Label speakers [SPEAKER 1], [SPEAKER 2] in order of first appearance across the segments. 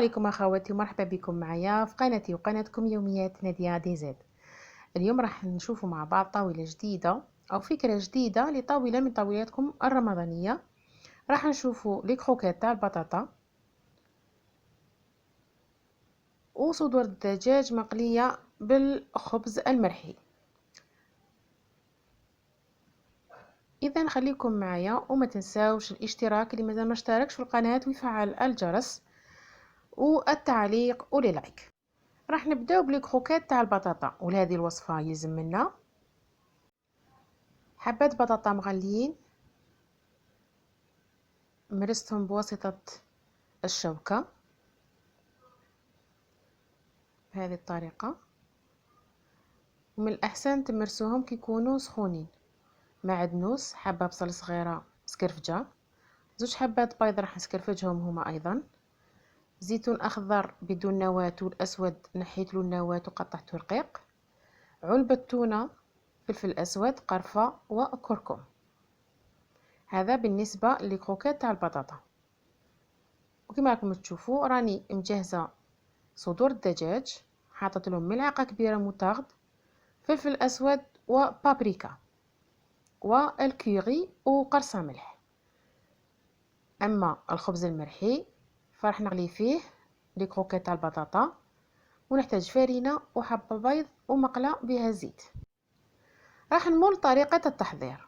[SPEAKER 1] عليكم اخواتي ومرحبا بكم معايا في قناتي وقناتكم يوميات نادية دي زاد. اليوم راح نشوفوا مع بعض طاولة جديدة او فكرة جديدة لطاولة من طاولاتكم الرمضانية. راح نشوفوا لي كروكيت تاع البطاطا وصدور الدجاج مقلية بالخبز المرحي. اذا خليكم معايا وما تنساوش الاشتراك اللي مازال ما اشتركش في القناة ويفعل الجرس والتعليق ولللايك. راح نبداو بلي كروكيت تاع البطاطا، ولهذه الوصفه يلزم منا حبات بطاطا مغليين مرستهم بواسطه الشوكه بهذه الطريقه، ومن الاحسن تمرسوهم كي يكونوا سخونين. معدنوس، حبه بصل صغيره سكرفجه، زوج حبات بيض راح نسكرفجهم هما ايضا، زيتون اخضر بدون نواه والاسود نحيت له النواه وقطعته رقيق، علبه تونه، فلفل اسود، قرفه وكركم. هذا بالنسبه لكروكيت تاع البطاطا. وكما راكم تشوفوا راني مجهزه صدور الدجاج، حاطط لهم ملعقه كبيره موتارد، فلفل اسود وبابريكا والكوري وقرصه ملح. اما الخبز المرحي فراح نغلي فيه لي كروكيت تاع البطاطا، ونحتاج فرينه وحبه بيض ومقله بها زيت. راح نمر طريقه التحضير.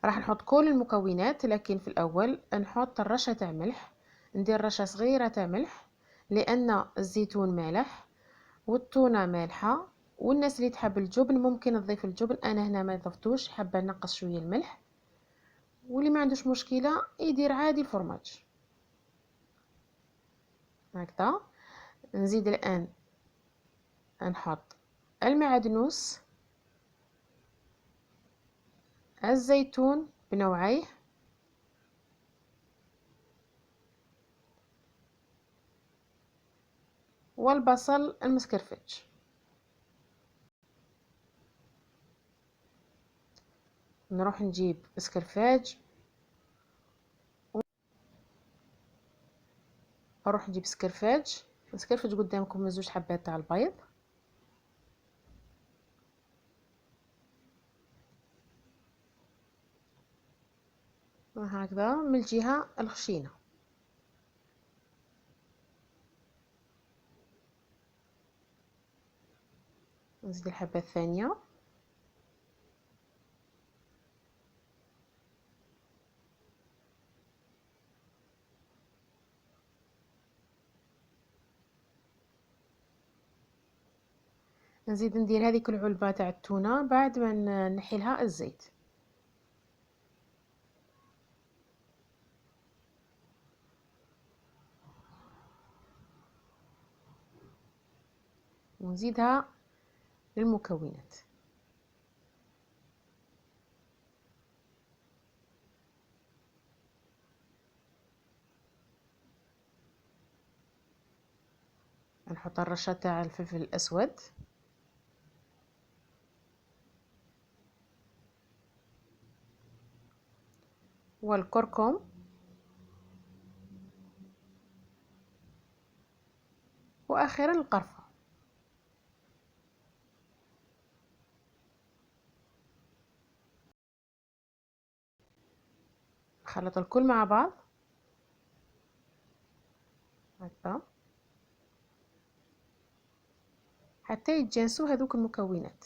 [SPEAKER 1] راح نحط كل المكونات، لكن في الاول نحط الرشه تاع ملح، ندير رشه صغيره تاع ملح لان الزيتون مالح والتونه مالحه، والناس اللي تحب الجبن ممكن تضيف الجبن، انا هنا ما ضفتوش، حابه نقص شويه الملح، واللي ما عندوش مشكله يدير عادي الفرماج هكذا. نزيد الان نحط المعدنوس، الزيتون بنوعيه، والبصل المسكرفج. نروح نجيب سكرفاج، نروح نجيب سكرفاج قدامكم من زوج حبات تاع البيض، هكذا من الجهه الخشينه. نزيد الحبه الثانيه، نزيد ندير هذيك العلبه تاع التونه بعد ما نحي لها الزيت. ونزيدها للمكونات. نحط الرشه تاع الفلفل الاسود، والكركم، واخيرا القرفه. نخلط الكل مع بعض هكذا حتى يتجانسوا هذوك المكونات.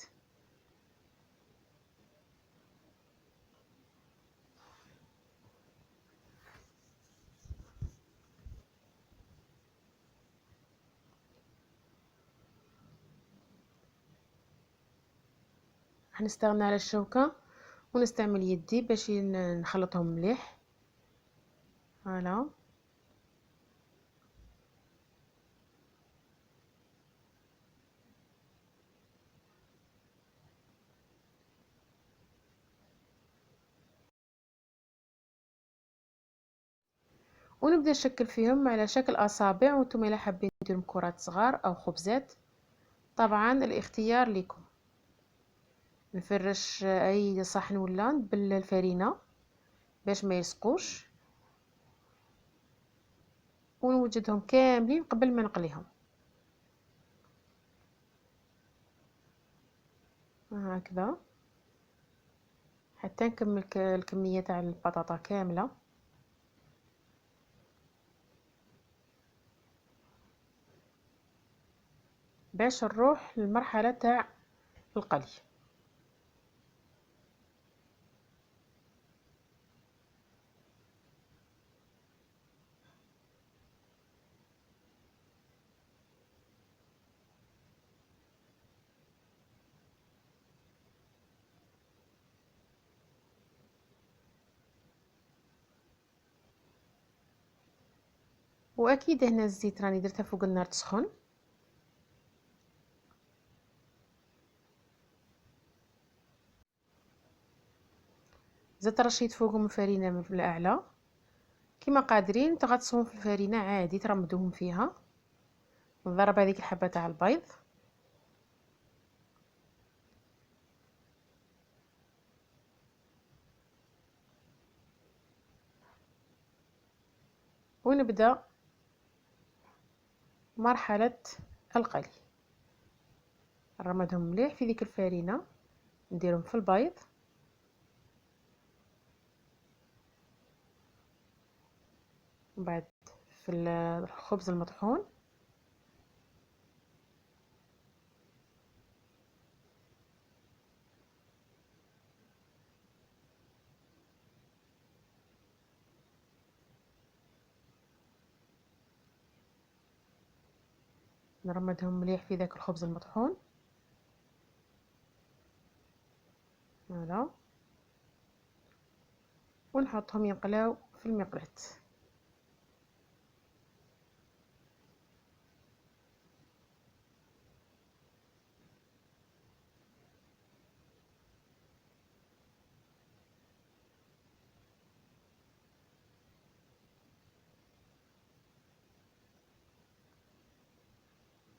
[SPEAKER 1] نستغنى على الشوكه ونستعمل يدي باش نخلطهم مليح. فوالا ونبدا نشكل فيهم على شكل اصابع، وانتم الا حابين ديروا كرات صغار او خبزات طبعا الاختيار لكم. نفرش اي صحن ولا نبل الفرينه باش ما يلصقوش. ونوجدهم كاملين قبل ما نقليهم. هكذا حتى نكمل الكمية تاع البطاطا كاملة. باش نروح للمرحلة تاع القلي. واكيد هنا الزيت راني درتها فوق النار تسخن. زدت رشيت فوقهم الفرينه من الاعلى. كما قادرين تغطسوهم في الفرينه عادي، ترمدوهم فيها. نضرب هذيك الحبه تاع البيض. ونبدا مرحله القلي. نرمدهم مليح في ديك الفرينه، نديرهم في البيض. ومن بعد في الخبز المطحون. نرمدهم مليح في ذاك الخبز المطحون. فوالا، ونحطهم ينقلاو في المقلاة.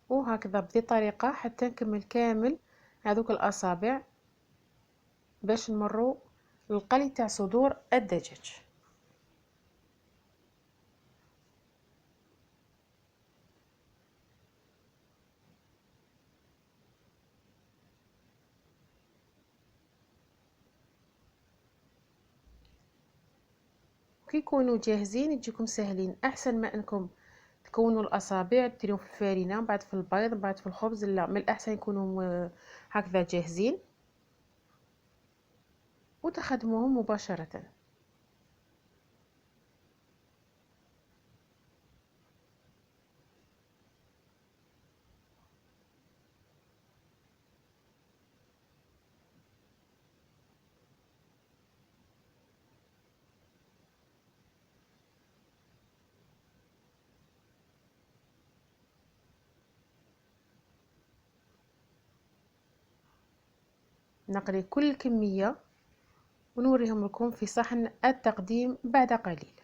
[SPEAKER 1] وهكذا بهذه الطريقه حتى نكمل كامل هذوك الاصابع باش نمروا للقلي تاع صدور الدجاج. كي يكونوا جاهزين يجيكم سهلين، احسن ما انكم تكونوا الاصابع ديروهم في الفرينه من بعد في البيض من بعد في الخبز. لا، من الاحسن يكونوا هكذا جاهزين وتخدموهم مباشره. نقلي كل الكميه ونوريهم لكم في صحن التقديم بعد قليل.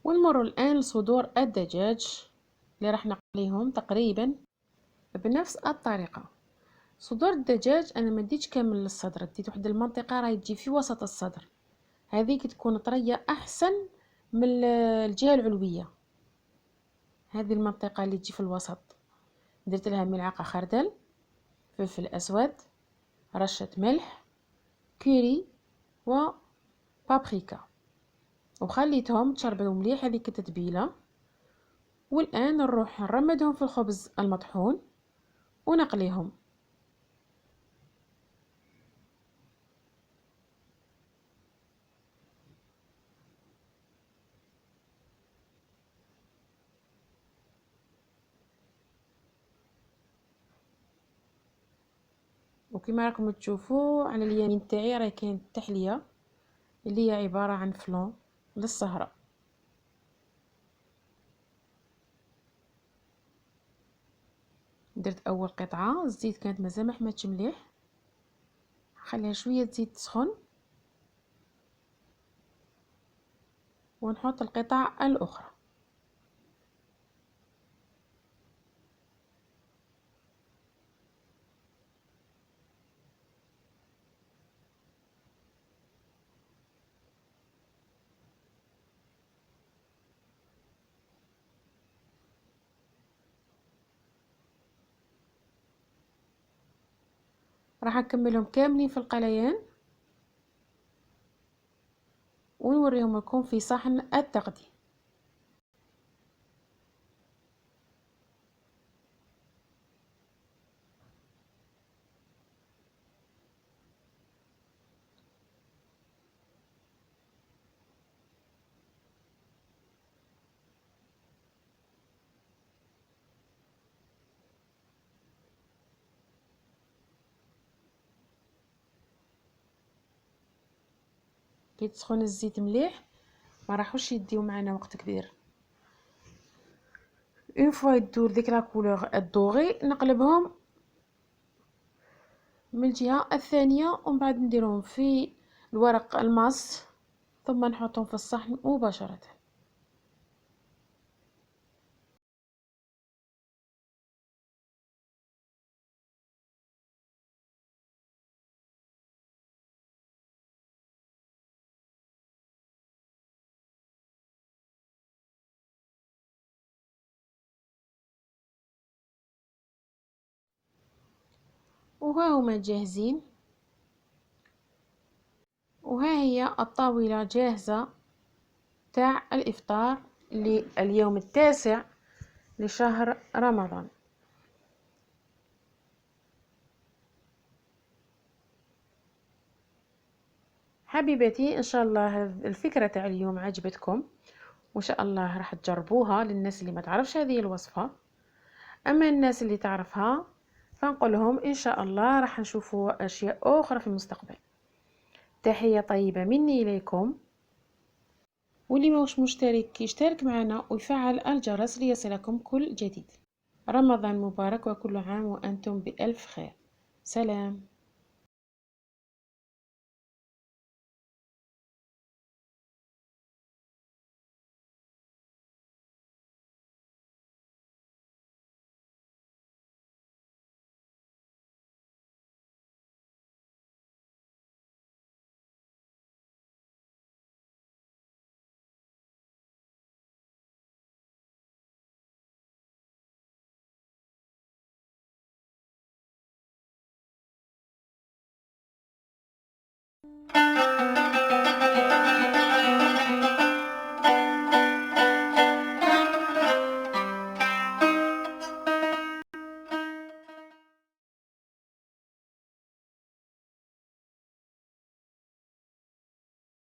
[SPEAKER 1] ونمر الآن لصدور الدجاج اللي راح نقليهم تقريبا بنفس الطريقة. صدور الدجاج أنا ما ديتش كامل للصدر، ديت واحد المنطقة راهي تجي في وسط الصدر، هذيك تكون طرية أحسن من الجهة العلوية. هذه المنطقة اللي تجي في الوسط درت لها ملعقة خردل، فلفل أسود، رشة ملح، كوري وبابريكا، وخليتهم تشربوا مليح هذيك التتبيله. والان نروح نرمدهم في الخبز المطحون ونقليهم. وكما راكم تشوفوا على اليمين تاعي راه كاين التحليه اللي هي عباره عن فلون للسهره. درت اول قطعه. الزيت كانت مازال ما حماتش مليح، نخليها شويه زيت تسخن ونحط القطع الاخرى. راح نكملهم كاملين في القليان ونوريهم لكم في صحن التقديم. كي تسخن الزيت مليح ما راحوش يديو معنا وقت كبير. اون فوا يدور ديك لا كولور الدوغي نقلبهم من الجهه الثانيه ومن بعد نديرهم في الورق الماس ثم نحطهم في الصحن مباشره. وها هما جاهزين، وها هي الطاولة جاهزة تاع الإفطار لليوم التاسع لشهر رمضان. حبيبتي إن شاء الله الفكرة تاع اليوم عجبتكم، وإن شاء الله راح تجربوها للناس اللي ما تعرفش هذه الوصفة. أما الناس اللي تعرفها فنقول لهم إن شاء الله راح نشوفوا أشياء أخرى في المستقبل. تحية طيبة مني إليكم، واللي موش مشترك يشترك معنا ويفعل الجرس ليصلكم كل جديد. رمضان مبارك وكل عام وأنتم بألف خير. سلام.